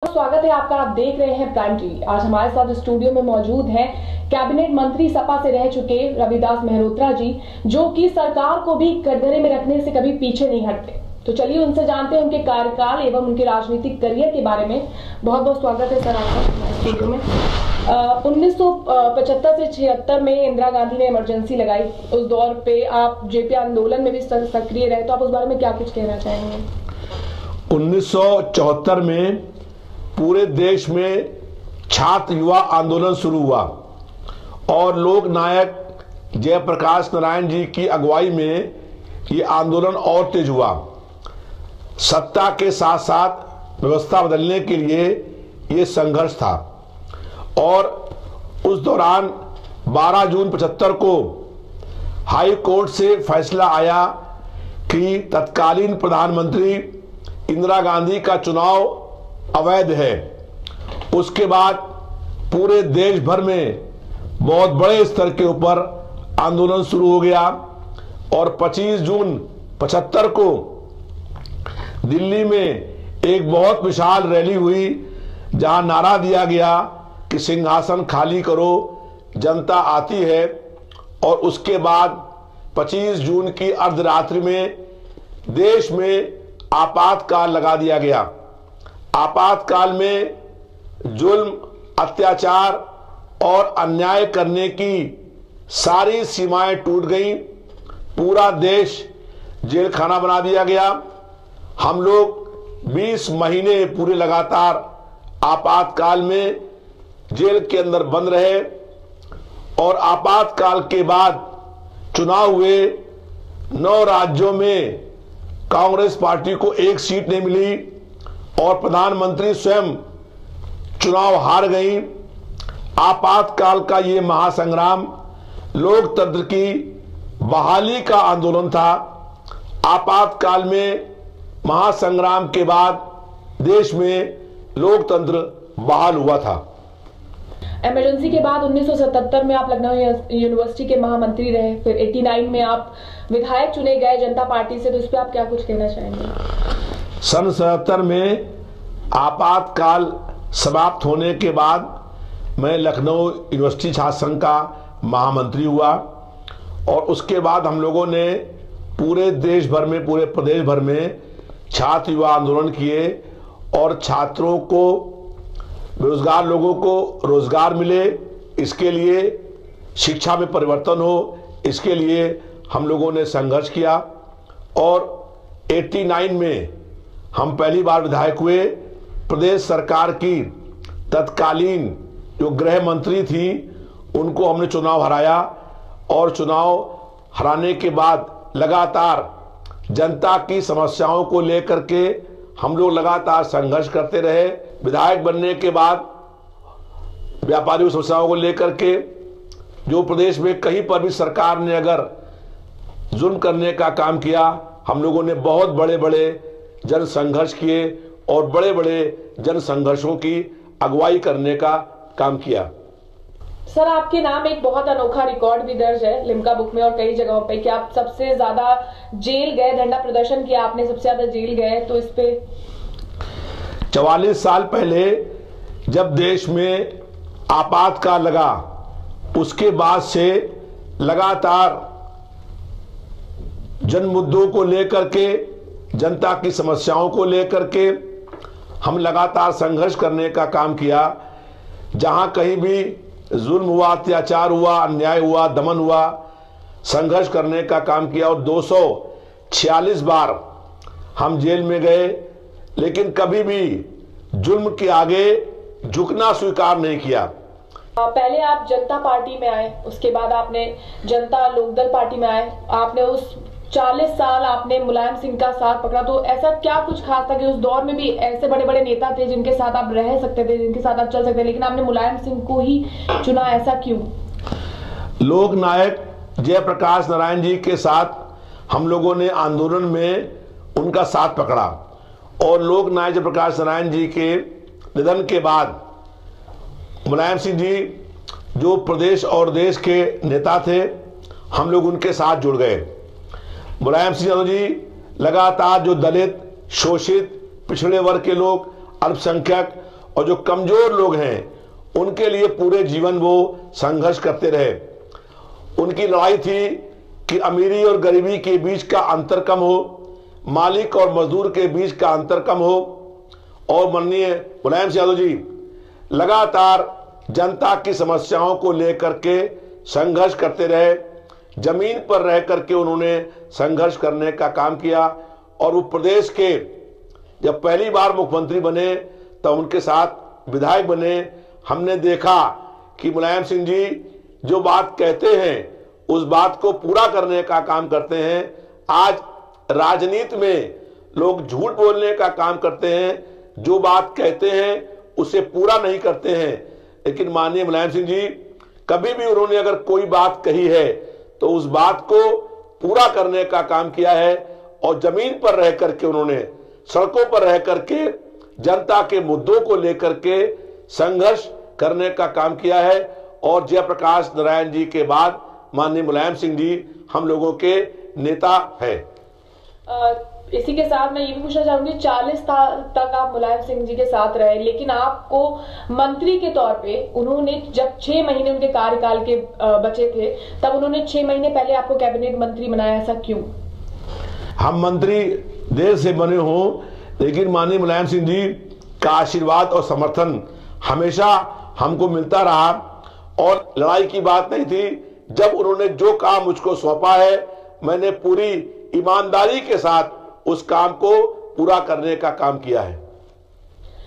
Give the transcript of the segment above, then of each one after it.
स्वागत है आपका। आप देख रहे हैं प्राइम टीवी। आज हमारे साथ स्टूडियो में मौजूद हैं कैबिनेट मंत्री सपा से रह चुके रविदास मेहरोत्रा जी, जो कि सरकार को भी कटघरे में रखने से कभी पीछे नहीं हटते। तो चलिए उनसे जानते हैं उनके कार्यकाल एवं उनके राजनीतिक करियर के बारे में। बहुत बहुत स्वागत है सर आपका स्टूडियो में। 1975 से 76 में इंदिरा गांधी ने इमरजेंसी लगाई। उस दौर पे आप जेपी आंदोलन में भी सक्रिय रहे, तो आप उस बारे में क्या कुछ कहना चाहेंगे? 1974 में पूरे देश में छात्र युवा आंदोलन शुरू हुआ और लोक नायक जयप्रकाश नारायण जी की अगुवाई में ये आंदोलन और तेज हुआ। सत्ता के साथ साथ व्यवस्था बदलने के लिए ये संघर्ष था और उस दौरान 12 जून 75 को हाई कोर्ट से फैसला आया कि तत्कालीन प्रधानमंत्री इंदिरा गांधी का चुनाव अवैध है। उसके बाद पूरे देश भर में बहुत बड़े स्तर के ऊपर आंदोलन शुरू हो गया और 25 जून 75 को दिल्ली में एक बहुत विशाल रैली हुई, जहां नारा दिया गया कि सिंहासन खाली करो, जनता आती है। और उसके बाद 25 जून की अर्धरात्रि में देश में आपातकाल लगा दिया गया। आपातकाल में जुल्म, अत्याचार और अन्याय करने की सारी सीमाएं टूट गईं। पूरा देश जेल खाना बना दिया गया। हम लोग 20 महीने पूरे लगातार आपातकाल में जेल के अंदर बंद रहे और आपातकाल के बाद चुनाव हुए। 9 राज्यों में कांग्रेस पार्टी को एक सीट नहीं मिली और प्रधानमंत्री स्वयं चुनाव हार गई। आपातकाल का ये महासंग्राम लोकतंत्र की बहाली का आंदोलन था। आपातकाल में महासंग्राम के बाद देश में लोकतंत्र बहाल हुआ था। इमरजेंसी के बाद 1977 में आप लखनऊ यूनिवर्सिटी के महामंत्री रहे, फिर 89 में आप विधायक चुने गए जनता पार्टी से, तो इस पर आप क्या कुछ कहना चाहेंगे? सन 77 में आपातकाल समाप्त होने के बाद मैं लखनऊ यूनिवर्सिटी छात्र संघ का महामंत्री हुआ और उसके बाद हम लोगों ने पूरे देश भर में, पूरे प्रदेश भर में छात्र युवा आंदोलन किए और छात्रों को, बेरोजगार लोगों को रोजगार मिले, इसके लिए शिक्षा में परिवर्तन हो, इसके लिए हम लोगों ने संघर्ष किया। और 89 में हम पहली बार विधायक हुए। प्रदेश सरकार की तत्कालीन जो गृह मंत्री थी उनको हमने चुनाव हराया और चुनाव हराने के बाद लगातार जनता की समस्याओं को लेकर के हम लोग लगातार संघर्ष करते रहे। विधायक बनने के बाद व्यापारियों समस्याओं को लेकर के जो प्रदेश में कहीं पर भी सरकार ने अगर जुल्म करने का काम किया, हम लोगों ने बहुत बड़े बड़े जन संघर्ष किए और बड़े बड़े जन संघर्षों की अगुवाई करने का काम किया। सर, आपके नाम एक बहुत अनोखा रिकॉर्ड भी दर्ज है लिम्का बुक में और कई जगहों पे कि आप सबसे ज्यादा जेल गए, धरना प्रदर्शन किया आपने, सबसे ज्यादा जेल गए। तो इस पे 44 साल पहले जब देश में आपातकाल लगा, उसके बाद से लगातार जन मुद्दों को लेकर के, जनता की समस्याओं को लेकर के हम लगातार संघर्ष करने का काम किया। जहां कहीं भी जुल्म हुआ, अत्याचार हुआ, अन्याय हुआ, दमन हुआ, संघर्ष करने का काम किया और 246 बार हम जेल में गए, लेकिन कभी भी जुल्म के आगे झुकना स्वीकार नहीं किया। पहले आप जनता पार्टी में आए, उसके बाद आपने जनता लोकदल पार्टी में आए। आपने उस 40 साल आपने मुलायम सिंह का साथ पकड़ा, तो ऐसा क्या कुछ खास था कि उस दौर में भी ऐसे बड़े बड़े नेता थे जिनके साथ आप रह सकते थे, जिनके साथ आप चल सकते थे, लेकिन आपने मुलायम सिंह को ही चुना, ऐसा क्यों? लोक नायक जयप्रकाश नारायण जी के साथ हम लोगों ने आंदोलन में उनका साथ पकड़ा और लोक नायक जयप्रकाश नारायण जी के निधन के बाद मुलायम सिंह जी जो प्रदेश और देश के नेता थे, हम लोग उनके साथ जुड़ गए। मुलायम सिंह यादव जी लगातार जो दलित, शोषित, पिछड़े वर्ग के लोग, अल्पसंख्यक और जो कमजोर लोग हैं उनके लिए पूरे जीवन वो संघर्ष करते रहे। उनकी लड़ाई थी कि अमीरी और गरीबी के बीच का अंतर कम हो, मालिक और मजदूर के बीच का अंतर कम हो। और माननीय मुलायम सिंह यादव जी लगातार जनता की समस्याओं को लेकर के संघर्ष करते रहे। जमीन पर रह करके उन्होंने संघर्ष करने का काम किया और वो प्रदेश के जब पहली बार मुख्यमंत्री बने तब उनके साथ विधायक बने। हमने देखा कि मुलायम सिंह जी जो बात कहते हैं उस बात को पूरा करने का काम करते हैं। आज राजनीति में लोग झूठ बोलने का काम करते हैं, जो बात कहते हैं उसे पूरा नहीं करते हैं। लेकिन माननीय मुलायम सिंह जी कभी भी उन्होंने अगर कोई बात कही है तो उस बात को पूरा करने का काम किया है और जमीन पर रह करके उन्होंने सड़कों पर रह करके जनता के मुद्दों को लेकर के संघर्ष करने का काम किया है। और जयप्रकाश नारायण जी के बाद माननीय मुलायम सिंह जी हम लोगों के नेता है। इसी के साथ मैं ये भी पूछना चाहूंगी, 40 साल तक आप मुलायम सिंह जी के साथ रहे, लेकिन आपको मंत्री के तौर पे उन्होंने जब 6 महीने उनके कार्यकाल के बचे थे तब उन्होंने 6 महीने पहले आपको कैबिनेट मंत्री बनाया, ऐसा क्यों? हम मंत्री देर से बने हों, लेकिन माननीय मुलायम सिंह जी का आशीर्वाद और समर्थन हमेशा हमको मिलता रहा और लड़ाई की बात नहीं थी। जब उन्होंने जो काम मुझको सौंपा है मैंने पूरी ईमानदारी के साथ उस काम को पूरा करने का काम किया है।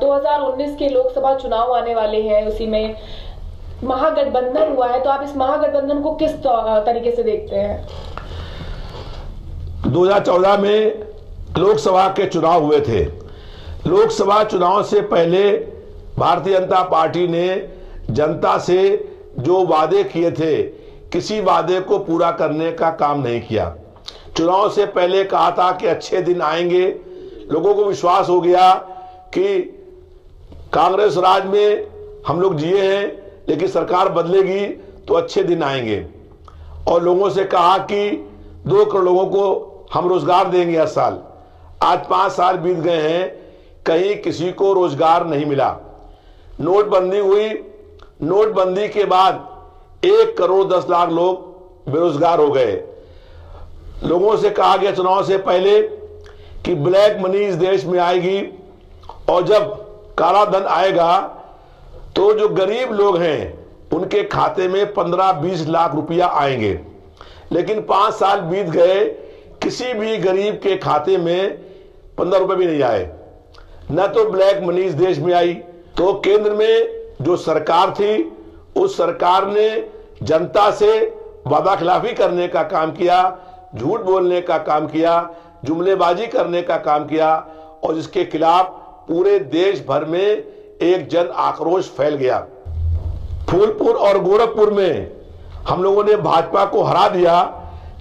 2019 के लोकसभा चुनाव आने वाले हैं, उसी में महागठबंधन हुआ है, तो आप इस महागठबंधन को किस तरीके से देखते हैं? 2014 में लोकसभा के चुनाव हुए थे। लोकसभा चुनाव से पहले भारतीय जनता पार्टी ने जनता से जो वादे किए थे किसी वादे को पूरा करने का काम नहीं किया। चुनाव से पहले कहा था कि अच्छे दिन आएंगे, लोगों को विश्वास हो गया कि कांग्रेस राज में हम लोग जिए हैं लेकिन सरकार बदलेगी तो अच्छे दिन आएंगे। और लोगों से कहा कि 2 करोड़ लोगों को हम रोजगार देंगे हर साल। आज 5 साल बीत गए हैं, कहीं किसी को रोजगार नहीं मिला। नोटबंदी हुई, नोटबंदी के बाद 1 करोड़ 10 लाख लोग बेरोजगार हो गए। लोगों से कहा गया चुनाव से पहले कि ब्लैक मनी इस देश में आएगी और जब काला धन आएगा तो जो गरीब लोग हैं उनके खाते में 15-20 लाख रुपया आएंगे। लेकिन 5 साल बीत गए, किसी भी गरीब के खाते में 15 रुपए भी नहीं आए, न तो ब्लैक मनी इस देश में आई। तो केंद्र में जो सरकार थी उस सरकार ने जनता से वादा खिलाफी करने का काम किया, झूठ बोलने का काम किया, जुमलेबाजी करने का काम किया और जिसके खिलाफ पूरे देश भर में एक जन आक्रोश फैल गया। फूलपुर और गोरखपुर में हम लोगों ने भाजपा को हरा दिया,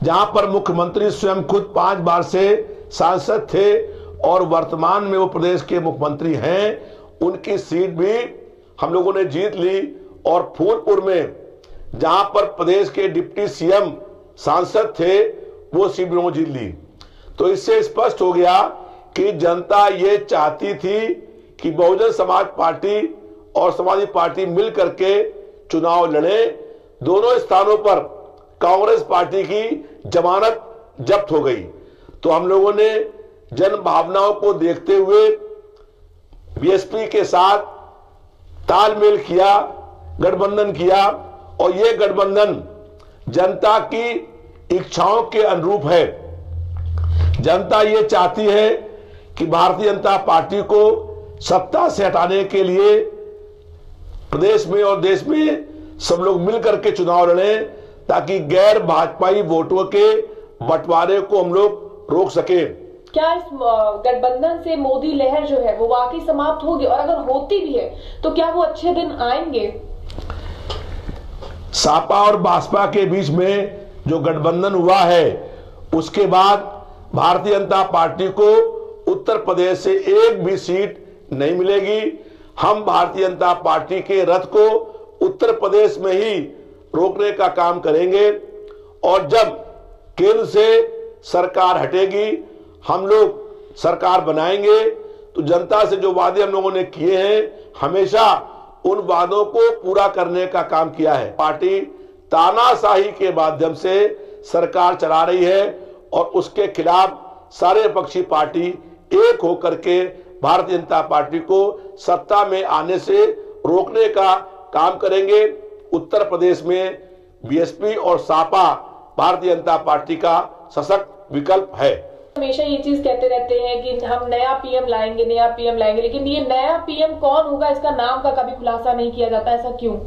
जहां पर मुख्यमंत्री स्वयं खुद 5 बार से सांसद थे और वर्तमान में वो प्रदेश के मुख्यमंत्री हैं। उनकी सीट भी हम लोगों ने जीत ली और फूलपुर में जहां पर प्रदेश के डिप्टी सीएम सांसद थे वो सीट भी जीत ली। तो इससे स्पष्ट हो गया कि जनता ये चाहती थी कि बहुजन समाज पार्टी और समाजवादी पार्टी मिल करके चुनाव लड़े। दोनों स्थानों पर कांग्रेस पार्टी की जमानत जब्त हो गई। तो हम लोगों ने जन भावनाओं को देखते हुए बीएसपी के साथ तालमेल किया, गठबंधन किया और ये गठबंधन जनता की इच्छाओं के अनुरूप है। जनता ये चाहती है कि भारतीय जनता पार्टी को सत्ता से हटाने के लिए प्रदेश में और देश में सब लोग मिलकर के चुनाव लड़ें ताकि गैर भाजपाई वोटों के बंटवारे को हम लोग रोक सके। क्या इस गठबंधन से मोदी लहर जो है वो वाकई समाप्त होगी, और अगर होती भी है तो क्या वो अच्छे दिन आएंगे? सपा और बसपा के बीच में जो गठबंधन हुआ है उसके बाद भारतीय जनता पार्टी को उत्तर प्रदेश से एक भी सीट नहीं मिलेगी। हम भारतीय जनता पार्टी के रथ को उत्तर प्रदेश में ही रोकने का काम करेंगे और जब केंद्र से सरकार हटेगी हम लोग सरकार बनाएंगे तो जनता से जो वादे हम लोगों ने किए हैं हमेशा उन वादों को पूरा करने का काम किया है। पार्टी तानाशाही के माध्यम से सरकार चला रही है और उसके खिलाफ सारे विपक्षी पार्टी एक होकर के भारतीय जनता पार्टी को सत्ता में आने से रोकने का काम करेंगे। उत्तर प्रदेश में बीएसपी और सपा भारतीय जनता पार्टी का सशक्त विकल्प है। हमेशा ये चीज कहते रहते हैं कि हम नया पीएम लाएंगे, नया पीएम लाएंगे, लेकिन ये नया पीएम कौन होगा इसका नाम का कभी खुलासा नहीं किया जाता, ऐसा क्यों?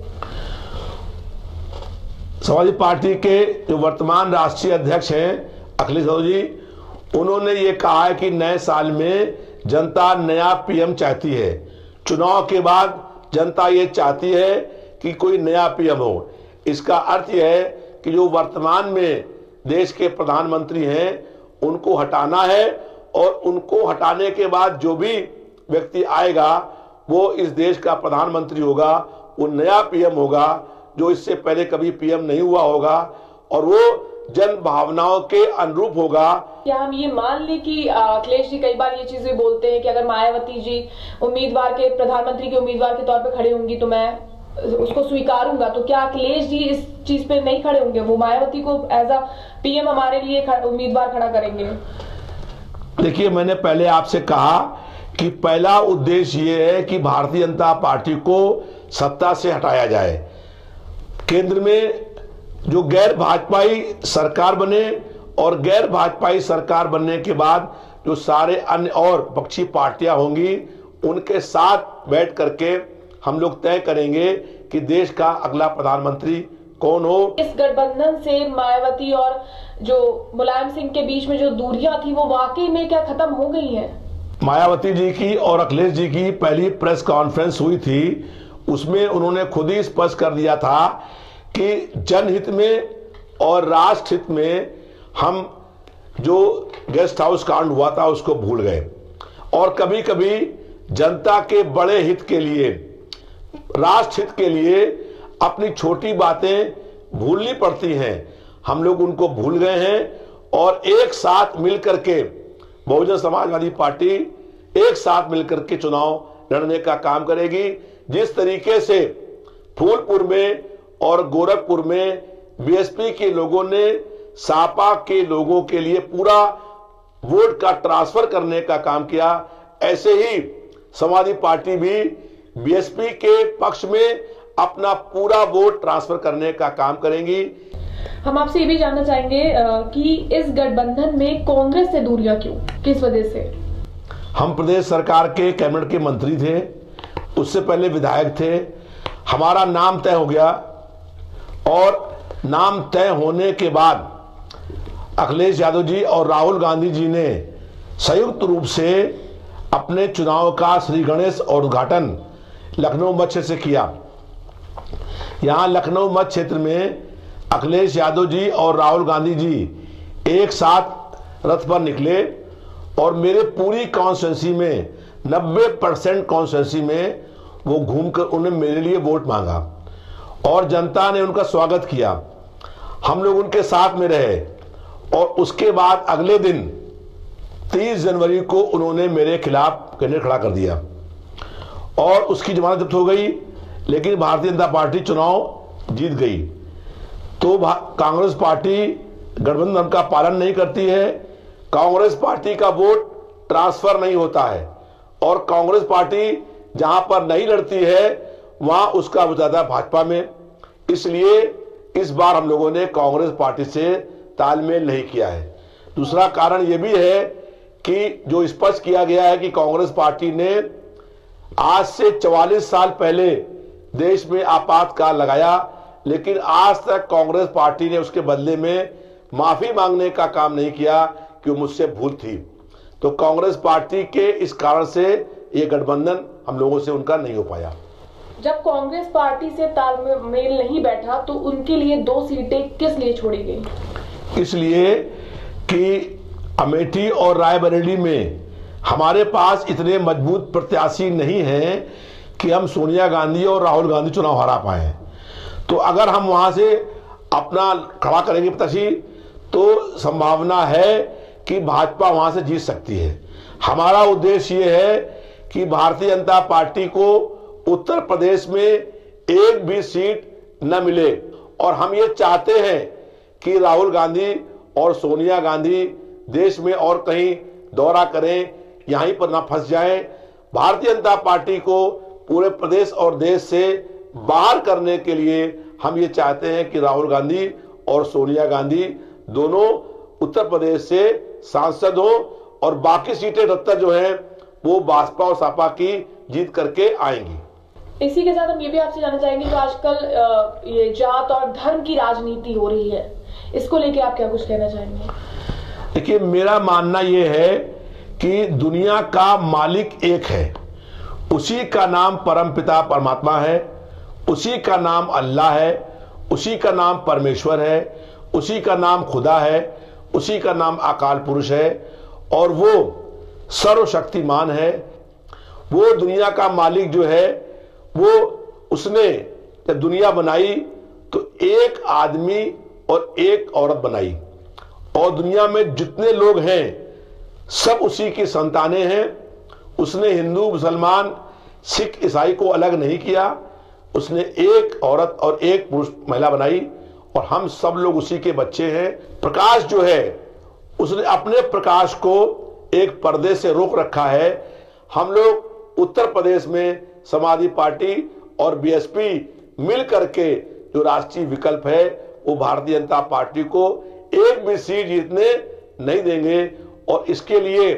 समाजवादी पार्टी के जो वर्तमान राष्ट्रीय अध्यक्ष हैं अखिलेश यादव जी, उन्होंने ये कहा है कि नए साल में जनता नया पीएम चाहती है। चुनाव के बाद जनता ये चाहती है कि कोई नया पीएम हो। इसका अर्थ यह है कि जो वर्तमान में देश के प्रधानमंत्री हैं उनको हटाना है और उनको हटाने के बाद जो भी व्यक्ति आएगा वो इस देश का प्रधानमंत्री होगा, वो नया पीएम होगा जो इससे पहले कभी पीएम नहीं हुआ होगा और वो जन भावनाओं के अनुरूप होगा। क्या हम ये मान लें कि अखिलेश जी कई बार ये चीजें बोलते हैं कि अगर मायावती जी उम्मीदवार के प्रधानमंत्री के उम्मीदवार के तौर पे खड़े होंगी तो मैं उसको स्वीकारूंगा, तो क्या अखिलेश जी इस चीज पे नहीं खड़े होंगे? वो मायावती को एज अ पीएम हमारे लिए उम्मीदवार खड़ा करेंगे? देखिए, मैंने पहले आपसे कहा कि पहला उद्देश्य ये है कि भारतीय जनता पार्टी को सत्ता से हटाया जाए। केंद्र में जो गैर भाजपाई सरकार बने और गैर भाजपाई सरकार बनने के बाद जो सारे अन्य और पक्षी पार्टियां होंगी उनके साथ बैठ करके हम लोग तय करेंगे कि देश का अगला प्रधानमंत्री कौन हो। इस गठबंधन से मायावती और जो मुलायम सिंह के बीच में जो दूरियां थी वो वाकई में क्या खत्म हो गई हैं? मायावती जी की और अखिलेश जी की पहली प्रेस कॉन्फ्रेंस हुई थी, उसमें उन्होंने खुद ही स्पष्ट कर दिया था कि जनहित में और राष्ट्र हित में हम जो गेस्ट हाउस कांड हुआ था उसको भूल गए और कभी कभी जनता के बड़े हित के लिए, राष्ट्र हित के लिए अपनी छोटी बातें भूलनी पड़ती हैं। हम लोग उनको भूल गए हैं और एक साथ मिलकर के बहुजन समाजवादी पार्टी एक साथ मिलकर के चुनाव लड़ने का काम करेगी। जिस तरीके से फूलपुर में और गोरखपुर में बीएसपी के लोगों ने सपा के लोगों के लिए पूरा वोट का ट्रांसफर करने का काम किया, ऐसे ही समाजवादी पार्टी भी बीएसपी के पक्ष में अपना पूरा वोट ट्रांसफर करने का काम करेंगी। हम आपसे ये भी जानना चाहेंगे कि इस गठबंधन में कांग्रेस से दूरियां क्यों, किस वजह से? हम प्रदेश सरकार के कैबिनेट के मंत्री थे, उससे पहले विधायक थे। हमारा नाम तय हो गया और नाम तय होने के बाद अखिलेश यादव जी और राहुल गांधी जी ने संयुक्त रूप से अपने चुनाव का श्री गणेश और उद्घाटन लखनऊ मध्य क्षेत्र से किया। यहां लखनऊ मध्य क्षेत्र में अखिलेश यादव जी और राहुल गांधी जी एक साथ रथ पर निकले और मेरे पूरी कॉन्स्टिट्यूंसी में 90% कॉन्स्टिट्यूंसी में वो घूमकर उन्हें मेरे लिए वोट मांगा और जनता ने उनका स्वागत किया। हम लोग उनके साथ में रहे और उसके बाद अगले दिन 30 जनवरी को उन्होंने मेरे खिलाफ कैंडिडेट खड़ा कर दिया और उसकी जमानत जब्त हो गई, लेकिन भारतीय जनता पार्टी चुनाव जीत गई। तो कांग्रेस पार्टी गठबंधन का पालन नहीं करती है, कांग्रेस पार्टी का वोट ट्रांसफर नहीं होता है और कांग्रेस पार्टी जहां पर नहीं लड़ती है वहां उसका ज्यादा भाजपा में। इसलिए इस बार हम लोगों ने कांग्रेस पार्टी से तालमेल नहीं किया है। दूसरा कारण यह भी है कि जो स्पष्ट किया गया है कि कांग्रेस पार्टी ने आज से 44 साल पहले देश में आपातकाल लगाया, लेकिन आज तक कांग्रेस पार्टी ने उसके बदले में माफी मांगने का काम नहीं किया कि वो मुझसे भूल थी। तो कांग्रेस पार्टी के इस कारण से ये गठबंधन हम लोगों से उनका नहीं हो पाया। जब कांग्रेस पार्टी से तालमेल नहीं बैठा तो उनके लिए 2 सीटें किस लिए छोड़ी गई? इसलिए कि अमेठी और रायबरेली में हमारे पास इतने मजबूत प्रत्याशी नहीं हैं कि हम सोनिया गांधी और राहुल गांधी चुनाव हरा पाए। तो अगर हम वहां से अपना खड़ा करेंगे प्रत्याशी तो संभावना है कि भाजपा वहां से जीत सकती है। हमारा उद्देश्य ये है कि भारतीय जनता पार्टी को उत्तर प्रदेश में एक भी सीट न मिले। और हम ये चाहते हैं कि राहुल गांधी और सोनिया गांधी देश में और कहीं दौरा करें, यहीं पर ना फंस जाएं। भारतीय जनता पार्टी को पूरे प्रदेश और देश से बाहर करने के लिए हम ये चाहते हैं कि राहुल गांधी और सोनिया गांधी दोनों उत्तर प्रदेश से सांसद हो और बाकी सीटें 78 जो हैं वो भाजपा और सपा की जीत करके आएंगी। इसी के साथ हम ये भी आपसे जानना चाहेंगे, जो आजकल ये जात और धर्म की राजनीति हो रही है, इसको लेके आप क्या कुछ कहना चाहेंगे? देखिए, मेरा मानना ये है कि दुनिया का मालिक एक है, उसी का नाम परमपिता परमात्मा है, उसी का नाम अल्लाह है, उसी का नाम परमेश्वर है, उसी का नाम खुदा है, उसी का नाम अकाल पुरुष है और वो सर्वशक्तिमान है। वो दुनिया का मालिक जो है वो उसने जब दुनिया बनाई तो एक आदमी और एक औरत बनाई और दुनिया में जितने लोग हैं सब उसी की संतानें हैं। उसने हिंदू मुसलमान सिख ईसाई को अलग नहीं किया, उसने एक औरत और एक पुरुष महिला बनाई और हम सब लोग उसी के बच्चे हैं। प्रकाश जो है उसने अपने प्रकाश को एक पर्दे से रोक रखा है। हम लोग उत्तर प्रदेश में समाजवादी पार्टी और बीएसपी मिल करके जो राष्ट्रीय विकल्प है वो भारतीय जनता पार्टी को एक भी सीट जीतने नहीं देंगे और इसके लिए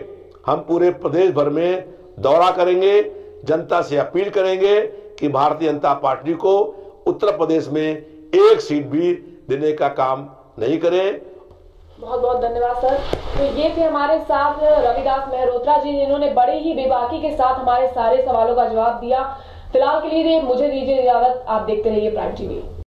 हम पूरे प्रदेश भर में दौरा करेंगे, जनता से अपील करेंगे कि भारतीय जनता पार्टी को उत्तर प्रदेश में एक सीट भी देने का काम नहीं करें। बहुत बहुत धन्यवाद सर। तो ये थे हमारे साथ रविदास मेहरोत्रा जी, जिन्होंने बड़े ही बेबाकी के साथ हमारे सारे सवालों का जवाब दिया। फिलहाल के लिए मुझे दीजिए इजाजत, आप देखते रहिए प्राइम टीवी।